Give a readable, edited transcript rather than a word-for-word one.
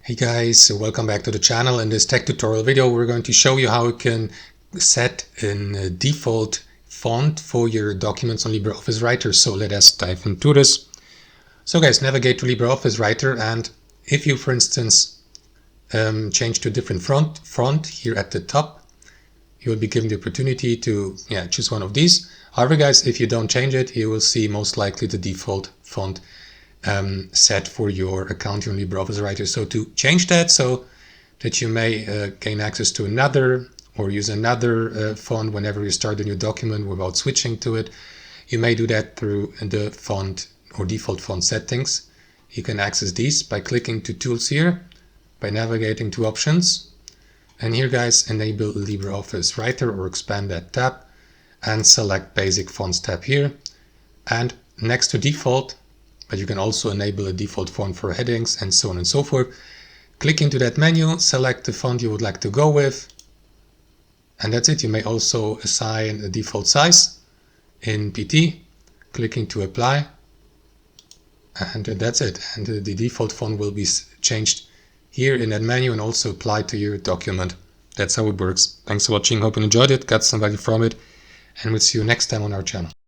Hey guys, so welcome back to the channel. In this tech tutorial video we're going to show you how you can set a default font for your documents on LibreOffice Writer. So let us dive into this. So guys, navigate to LibreOffice Writer, and if you for instance change to a different font here at the top, you will be given the opportunity to choose one of these. However guys, if you don't change it, you will see most likely the default font set for your account here on LibreOffice Writer. So to change that so that you may gain access to another or use another font whenever you start a new document without switching to it, you may do that through the font or default font settings. You can access these by clicking to Tools here, by navigating to Options, and here guys, enable LibreOffice Writer or expand that tab and select Basic Fonts tab here, and next to Default, but you can also enable a default font for headings and so on and so forth. Click into that menu, select the font you would like to go with, and that's it. You may also assign a default size in PT, clicking to apply, and that's it. And the default font will be changed here in that menu and also applied to your document. That's how it works. Thanks for watching, hope you enjoyed it, got some value from it, and we'll see you next time on our channel.